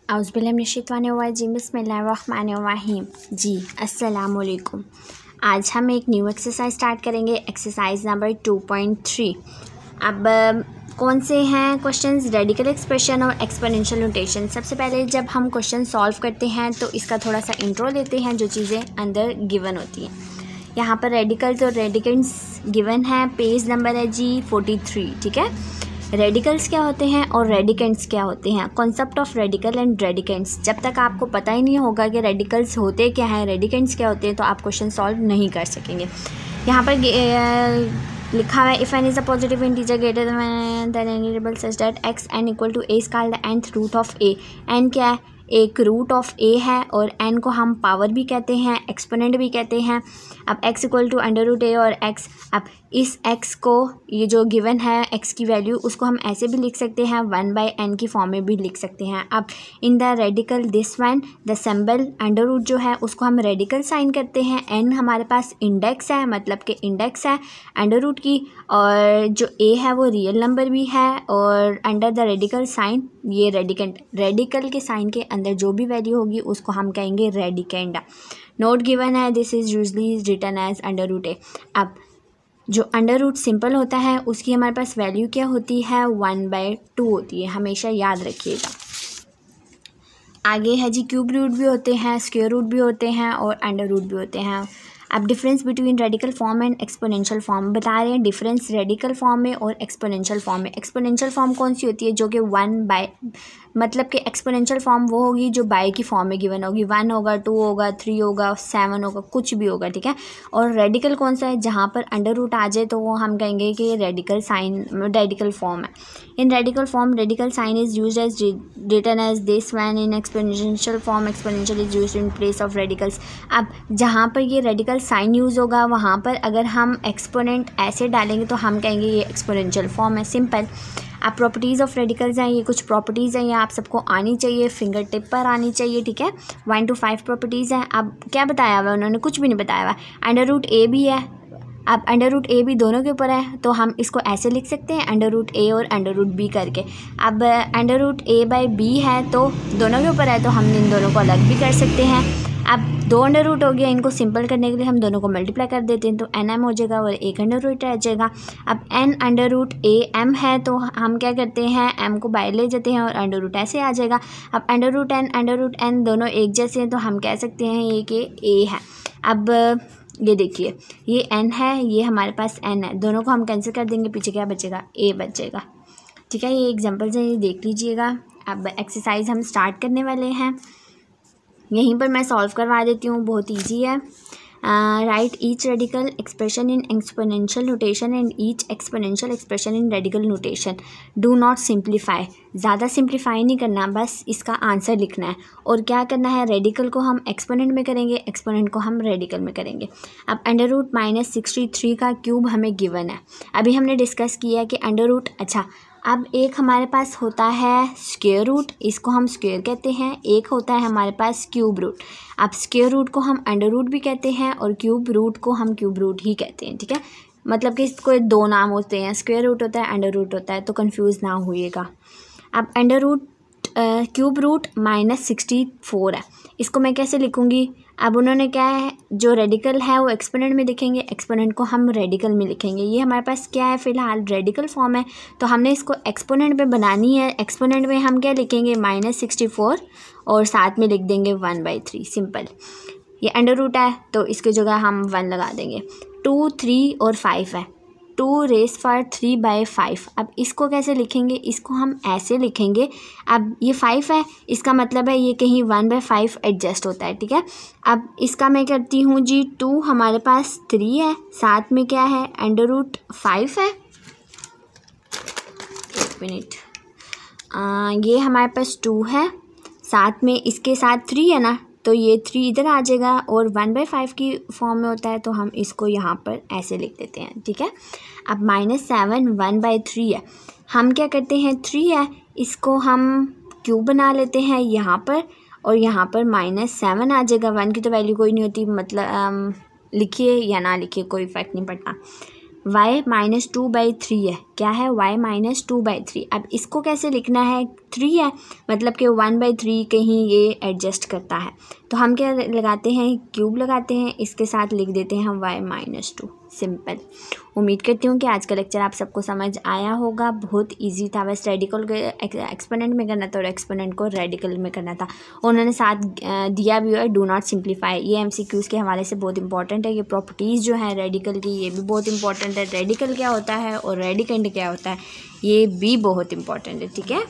बिस्मिल्लाहिर्रहमानिर्रहीम। जी अस्सलाम वालेकुम। आज हम एक न्यू एक्सरसाइज स्टार्ट करेंगे, एक्सरसाइज नंबर 2.3। अब कौन से हैं क्वेश्चंस? रेडिकल एक्सप्रेशन और एक्सपोनेंशियल नोटेशन। सबसे पहले जब हम क्वेश्चन सॉल्व करते हैं तो इसका थोड़ा सा इंट्रो लेते हैं, जो चीज़ें अंदर गिवन होती हैं। यहाँ पर रेडिकल्स और रेडिकेंड्स गिवन है, पेज नंबर है जी 43। ठीक है, रेडिकल्स क्या होते हैं और रेडिकेंड्स क्या होते हैं, कॉन्सेप्ट ऑफ रेडिकल एंड रेडिकेंड्स। जब तक आपको पता ही नहीं होगा कि रेडिकल्स होते क्या हैं, रेडिकेंड्स क्या होते हैं, तो आप क्वेश्चन सॉल्व नहीं कर सकेंगे। यहाँ पर लिखा हुआ है, if n is a positive integer greater than any variable such that x n equal to a is called the nth root of a. N क्या है? एक रूट ऑफ ए है, और एन को हम पावर भी कहते हैं, एक्सपोनेंट भी कहते हैं। अब x equal to under root a और एक्स, अब इस एक्स को, ये जो गिवन है एक्स की वैल्यू, उसको हम ऐसे भी लिख सकते हैं, 1/n की फॉर्म में भी लिख सकते हैं। अब in the radical this one the symbol under root जो है उसको हम रेडिकल साइन करते हैं। एन हमारे पास इंडेक्स है, मतलब कि इंडेक्स है अंडर रूट की, और जो ए है वो रियल नंबर भी है, और अंडर द रेडिकल साइन ये रेडिकेंड, रेडिकल के साइन के अंदर जो भी वैल्यू होगी उसको हम कहेंगे रेडिकेंड। नोट गिवन है, this is usually written as under root a. अब जो अंडर रूट सिंपल होता है उसकी हमारे पास वैल्यू क्या होती है? 1/2 होती है, हमेशा याद रखिएगा। आगे है जी, क्यूब रूट भी होते हैं, स्क्वायर रूट भी होते हैं, और अंडर रूट भी होते हैं। अब difference between radical form and exponential form बता रहे हैं, डिफरेंस रेडिकल फॉर्म में और एक्सपोनेंशियल फॉर्म में। एक्सपोनेंशियल फॉर्म कौन सी होती है? जो कि 1/, मतलब कि एक्सपोनेंशियल फॉर्म वो होगी जो बाय की फॉर्म में गिवन होगी, 1 होगा, 2 होगा, 3 होगा, 7 होगा, कुछ भी होगा। ठीक है, और रेडिकल कौन सा है? जहाँ पर अंडर रूट आ जाए तो वो हम कहेंगे कि ये रेडिकल साइन, रेडिकल फॉर्म है। In radical form radical sign is used as written as this one. In exponential form exponential is used in place of radicals. अब जहाँ पर ये रेडिकल साइन यूज़ होगा वहाँ पर अगर हम एक्सपोनेंट ऐसे डालेंगे तो हम कहेंगे ये एक्सपोनेंशियल फॉर्म है, सिंपल। अब प्रॉपर्टीज़ ऑफ रेडिकल्स हैं, ये कुछ प्रॉपर्टीज़ हैं, ये आप सबको आनी चाहिए, फिंगर टिप पर आनी चाहिए। ठीक है, 1 to 5 प्रॉपर्टीज़ हैं। अब क्या बताया हुआ है उन्होंने? कुछ भी नहीं बताया हुआ। अंडर रूट ए भी है, अब अंडर रूट ए भी दोनों के ऊपर है, तो हम इसको ऐसे लिख सकते हैं, अंडर रूट ए और अंडर रूट बी करके। अब अंडर रूट a/b है तो दोनों के ऊपर है, तो हम इन दोनों को अलग भी कर सकते हैं। अब 2 अंडर रूट हो गया, इनको सिंपल करने के लिए हम दोनों को मल्टीप्लाई कर देते हैं, तो nm हो जाएगा और एक अंडर रूट रह जाएगा। अब n अंडर रूट am है तो हम क्या करते हैं, m को बाहर ले जाते हैं और अंडर रूट ऐसे आ जाएगा। अब अंडर रूट n दोनों एक जैसे हैं, तो हम कह सकते हैं ये कि a है। अब ये देखिए, ये n है, ये हमारे पास n है, दोनों को हम कैंसिल कर देंगे, पीछे क्या बचेगा? a बचेगा। ठीक है, ये एग्जांपल्स हैं, ये देख लीजिएगा। अब एक्सरसाइज हम स्टार्ट करने वाले हैं, यहीं पर मैं सॉल्व करवा देती हूँ, बहुत इजी है। Right each radical expression in exponential notation and each exponential expression in radical notation. Do not simplify, ज़्यादा सिंप्लीफाई नहीं करना, बस इसका आंसर लिखना है। और क्या करना है, रेडिकल को हम एक्सपोनेंट में करेंगे, एक्सपोनेंट को हम रेडिकल में करेंगे। अब अंडर रूट -63 का क्यूब हमें गिवन है, अभी हमने डिस्कस किया है कि अंडर रूट, अच्छा अब एक हमारे पास होता है स्क्वायर रूट, इसको हम स्क्वायर कहते हैं, एक होता है हमारे पास क्यूब रूट। अब स्क्वायर रूट को हम अंडर रूट भी कहते हैं और क्यूब रूट को हम क्यूब रूट ही कहते हैं। ठीक है, मतलब कि इसको 2 नाम होते हैं, स्क्वायर रूट होता है, अंडर रूट होता है, तो कंफ्यूज ना होइएगा। अब अंडर रूट क्यूब रूट -64 है, इसको मैं कैसे लिखूँगी? अब उन्होंने क्या है, जो रेडिकल है वो एक्सपोनेंट में लिखेंगे, एक्सपोनेंट को हम रेडिकल में लिखेंगे। ये हमारे पास क्या है, फ़िलहाल रेडिकल फॉर्म है, तो हमने इसको एक्सपोनेंट में बनानी है। एक्सपोनेंट में हम क्या लिखेंगे? -64, और साथ में लिख देंगे 1/3, सिंपल। ये अंडर रूट है तो इसकी जगह हम 1 लगा देंगे। 2, 3 और 5 है, 2⁵3/5। अब इसको कैसे लिखेंगे? इसको हम ऐसे लिखेंगे। अब ये 5 है, इसका मतलब है ये कहीं 1/5 एडजस्ट होता है। ठीक है, अब इसका मैं करती हूँ जी, 2 हमारे पास 3 है, साथ में क्या है, अंडर रूट 5 है। एक मिनट, ये हमारे पास 2 है, साथ में इसके साथ 3 है ना, तो ये 3 इधर आ जाएगा, और 1/5 की फॉर्म में होता है, तो हम इसको यहाँ पर ऐसे लिख देते हैं। ठीक है, अब -7 1/3 है, हम क्या करते हैं, 3 है, इसको हम क्यूब बना लेते हैं यहाँ पर, और यहाँ पर -7 आ जाएगा। 1 की तो वैल्यू कोई नहीं होती, मतलब लिखिए या ना लिखिए कोई फ़र्क नहीं पड़ता। y माइनस 2/3 है, क्या है y माइनस 2/3। अब इसको कैसे लिखना है, 3 है मतलब कि 1/3 कहीं ये एडजस्ट करता है, तो हम क्या लगाते हैं, क्यूब लगाते हैं, इसके साथ लिख देते हैं हम y माइनस 2, सिंपल। उम्मीद करती हूँ कि आज का लेक्चर आप सबको समझ आया होगा, बहुत इजी था। बस रेडिकल एक्सपोनेंट में करना था और एक्सपोनेंट को रेडिकल में करना था। उन्होंने साथ दिया भी है डू नॉट सिंप्लीफाई, ये एमसीक्यूज़ के हवाले से बहुत इंपॉर्टेंट है। ये प्रॉपर्टीज़ जो है रेडिकल की ये भी बहुत इंपॉर्टेंट है, रेडिकल क्या होता है और रेडिकेंड क्या होता है ये भी बहुत इंपॉर्टेंट है, ठीक है।